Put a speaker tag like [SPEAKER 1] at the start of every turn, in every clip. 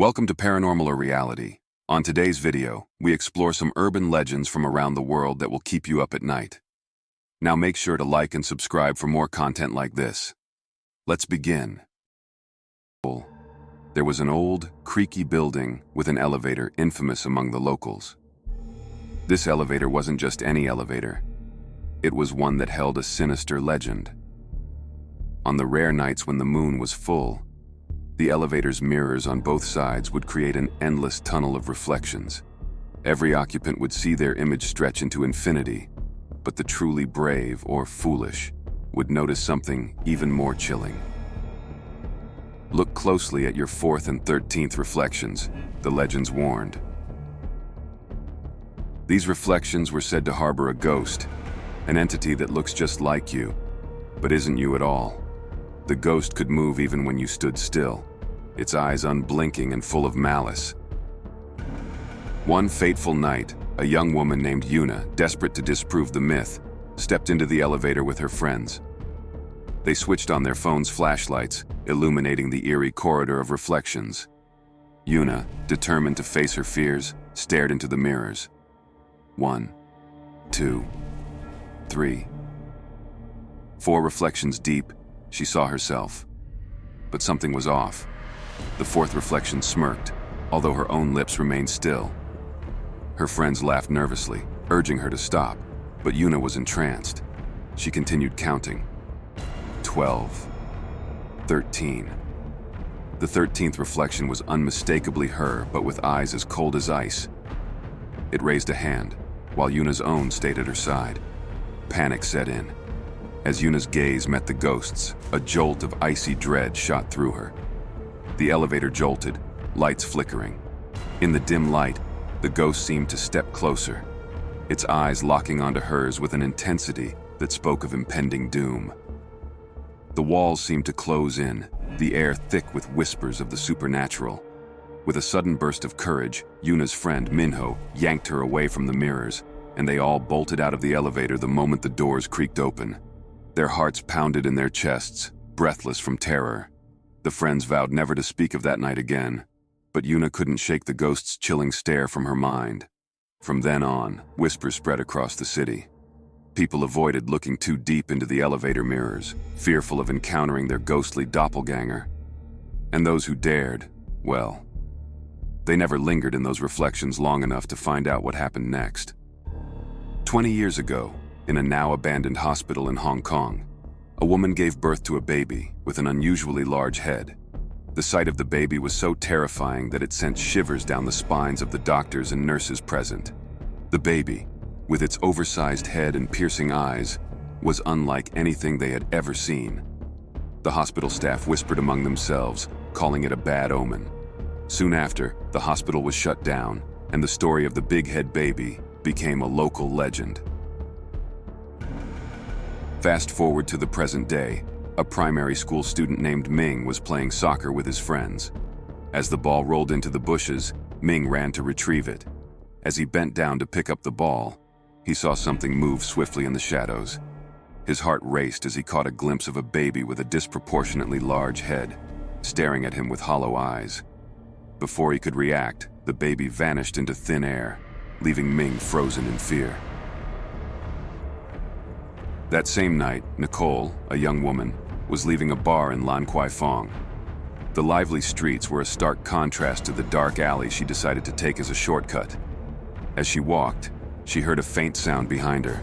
[SPEAKER 1] Welcome to Paranormal or Reality. On today's video, we explore some urban legends from around the world that will keep you up at night. Now make sure to like and subscribe for more content like this. Let's begin. There was an old, creaky building with an elevator infamous among the locals. This elevator wasn't just any elevator. It was one that held a sinister legend. On the rare nights when the moon was full, the elevator's mirrors on both sides would create an endless tunnel of reflections. Every occupant would see their image stretch into infinity, but the truly brave or foolish would notice something even more chilling. Look closely at your 4th and 13th reflections, the legends warned. These reflections were said to harbor a ghost, an entity that looks just like you, but isn't you at all. The ghost could move even when you stood still, its eyes unblinking and full of malice. One fateful night, a young woman named Una, desperate to disprove the myth, stepped into the elevator with her friends. They switched on their phones' flashlights, illuminating the eerie corridor of reflections. Una, determined to face her fears, stared into the mirrors. 1, 2, 3. 4 reflections deep, she saw herself. But something was off. The 4th reflection smirked, although her own lips remained still. Her friends laughed nervously, urging her to stop, but Una was entranced. She continued counting. 12. 13. The 13th reflection was unmistakably her, but with eyes as cold as ice. It raised a hand, while Una's own stayed at her side. Panic set in. As Una's gaze met the ghost's, a jolt of icy dread shot through her. The elevator jolted, lights flickering. In the dim light, the ghost seemed to step closer, its eyes locking onto hers with an intensity that spoke of impending doom. The walls seemed to close in, the air thick with whispers of the supernatural. With a sudden burst of courage, Una's friend, Minho, yanked her away from the mirrors, and they all bolted out of the elevator the moment the doors creaked open. Their hearts pounded in their chests, breathless from terror. The friends vowed never to speak of that night again, but Una couldn't shake the ghost's chilling stare from her mind. From then on, whispers spread across the city. People avoided looking too deep into the elevator mirrors, fearful of encountering their ghostly doppelganger. And those who dared, well, they never lingered in those reflections long enough to find out what happened next. 20 years ago, in a now-abandoned hospital in Hong Kong, a woman gave birth to a baby with an unusually large head. The sight of the baby was so terrifying that it sent shivers down the spines of the doctors and nurses present. The baby, with its oversized head and piercing eyes, was unlike anything they had ever seen. The hospital staff whispered among themselves, calling it a bad omen. Soon after, the hospital was shut down, and the story of the big-head baby became a local legend. Fast forward to the present day, a primary school student named Ming was playing soccer with his friends. As the ball rolled into the bushes, Ming ran to retrieve it. As he bent down to pick up the ball, he saw something move swiftly in the shadows. His heart raced as he caught a glimpse of a baby with a disproportionately large head, staring at him with hollow eyes. Before he could react, the baby vanished into thin air, leaving Ming frozen in fear. That same night, Nicole, a young woman, was leaving a bar in Lan Kwai Fong. The lively streets were a stark contrast to the dark alley she decided to take as a shortcut. As she walked, she heard a faint sound behind her.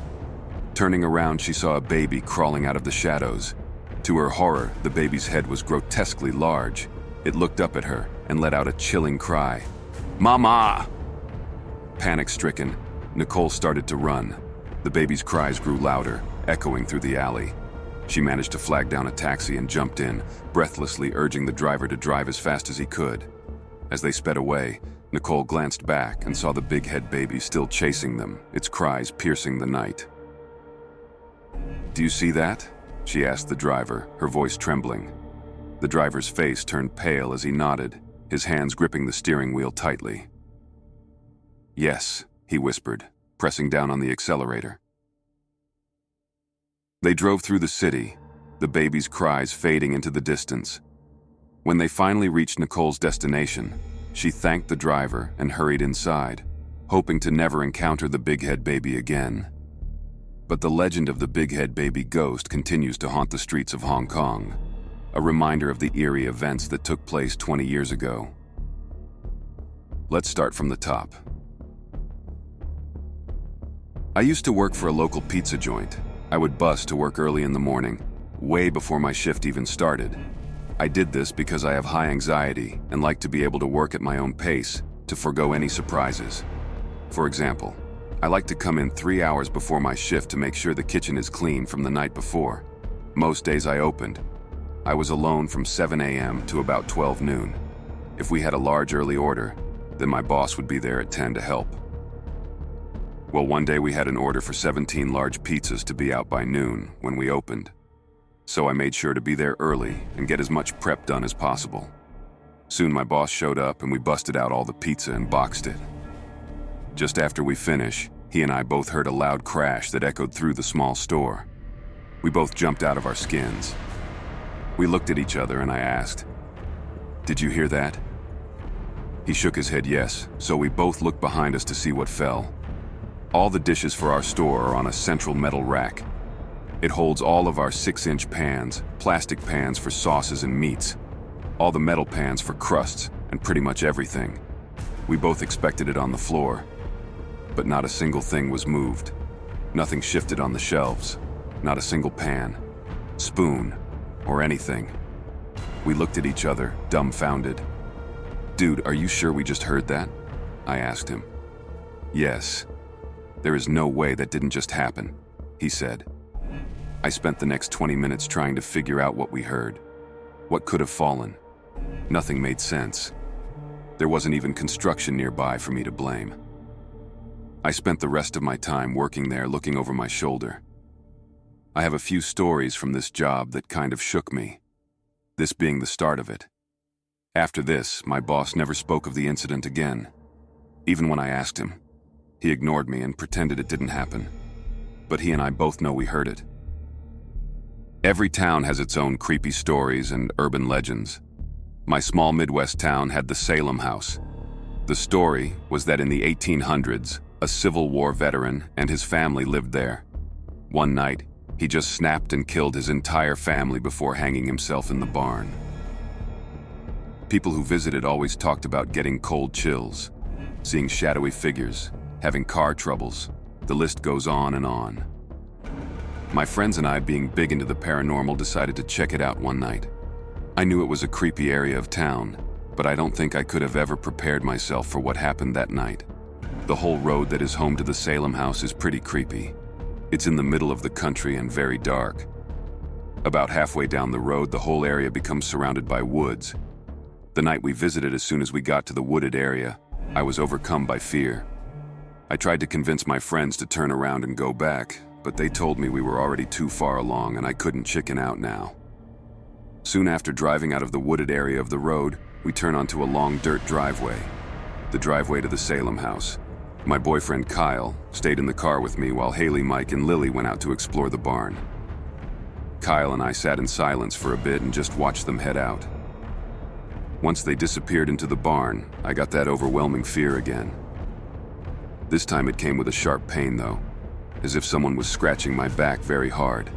[SPEAKER 1] Turning around, she saw a baby crawling out of the shadows. To her horror, the baby's head was grotesquely large. It looked up at her and let out a chilling cry. "Mama!" Panic-stricken, Nicole started to run. The baby's cries grew louder, echoing through the alley. She managed to flag down a taxi and jumped in, breathlessly urging the driver to drive as fast as he could. As they sped away, Nicole glanced back and saw the big-head baby still chasing them, its cries piercing the night. "Do you see that?" she asked the driver, her voice trembling. The driver's face turned pale as he nodded, his hands gripping the steering wheel tightly. "Yes," he whispered, pressing down on the accelerator. They drove through the city, the baby's cries fading into the distance. When they finally reached Nicole's destination, She thanked the driver and hurried inside, hoping to never encounter the big head baby again. But the legend of the big head baby ghost continues to haunt the streets of Hong Kong, a reminder of the eerie events that took place 20 years ago. Let's start from the top. I used to work for a local pizza joint. I would bus to work early in the morning, way before my shift even started. I did this because I have high anxiety and like to be able to work at my own pace to forego any surprises. For example, I like to come in 3 hours before my shift to make sure the kitchen is clean from the night before. Most days I opened. I was alone from 7 a.m. to about 12 noon. If we had a large early order, then my boss would be there at 10 to help. Well, one day we had an order for 17 large pizzas to be out by noon when we opened. So I made sure to be there early and get as much prep done as possible. Soon my boss showed up and we busted out all the pizza and boxed it. Just after we finished, he and I both heard a loud crash that echoed through the small store. We both jumped out of our skins. We looked at each other and I asked, "Did you hear that?" He shook his head yes, so we both looked behind us to see what fell. All the dishes for our store are on a central metal rack. It holds all of our 6-inch pans, plastic pans for sauces and meats, all the metal pans for crusts, and pretty much everything. We both expected it on the floor, but not a single thing was moved. Nothing shifted on the shelves, not a single pan, spoon, or anything. We looked at each other, dumbfounded. "Dude, are you sure we just heard that?" I asked him. "Yes. There is no way that didn't just happen," he said. I spent the next 20 minutes trying to figure out what we heard. What could have fallen? Nothing made sense. There wasn't even construction nearby for me to blame. I spent the rest of my time working there looking over my shoulder. I have a few stories from this job that kind of shook me, this being the start of it. After this, my boss never spoke of the incident again. Even when I asked him, he ignored me and pretended it didn't happen. But he and I both know we heard it. Every town has its own creepy stories and urban legends. My small Midwest town had the Salem House. The story was that in the 1800s, a Civil War veteran and his family lived there. One night, he just snapped and killed his entire family before hanging himself in the barn. People who visited always talked about getting cold chills, seeing shadowy figures, having car troubles. The list goes on and on. My friends and I, being big into the paranormal, decided to check it out one night. I knew it was a creepy area of town, but I don't think I could have ever prepared myself for what happened that night. The whole road that is home to the Salem House is pretty creepy. It's in the middle of the country and very dark. About halfway down the road, the whole area becomes surrounded by woods. The night we visited, as soon as we got to the wooded area, I was overcome by fear. I tried to convince my friends to turn around and go back, but they told me we were already too far along and I couldn't chicken out now. Soon after driving out of the wooded area of the road, we turn onto a long dirt driveway, the driveway to the Salem House. My boyfriend Kyle stayed in the car with me while Haley, Mike, and Lily went out to explore the barn. Kyle and I sat in silence for a bit and just watched them head out. Once they disappeared into the barn, I got that overwhelming fear again. This time it came with a sharp pain though, as if someone was scratching my back very hard.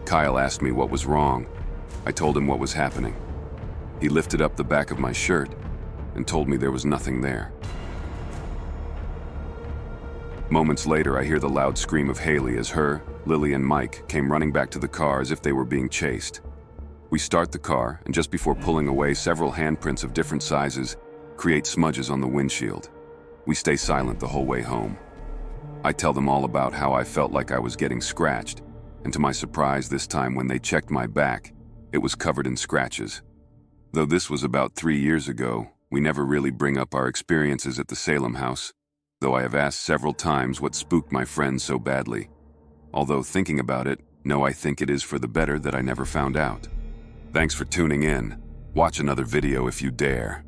[SPEAKER 1] Kyle asked me what was wrong. I told him what was happening. He lifted up the back of my shirt and told me there was nothing there. Moments later, I hear the loud scream of Haley as her, Lily, and Mike came running back to the car as if they were being chased. We start the car, and just before pulling away, several handprints of different sizes create smudges on the windshield. We stay silent the whole way home. I tell them all about how I felt like I was getting scratched, and to my surprise this time when they checked my back, it was covered in scratches. Though this was about 3 years ago, we never really bring up our experiences at the Salem House, though I have asked several times what spooked my friends so badly. Although thinking about it, no, I think it is for the better that I never found out. Thanks for tuning in. Watch another video if you dare.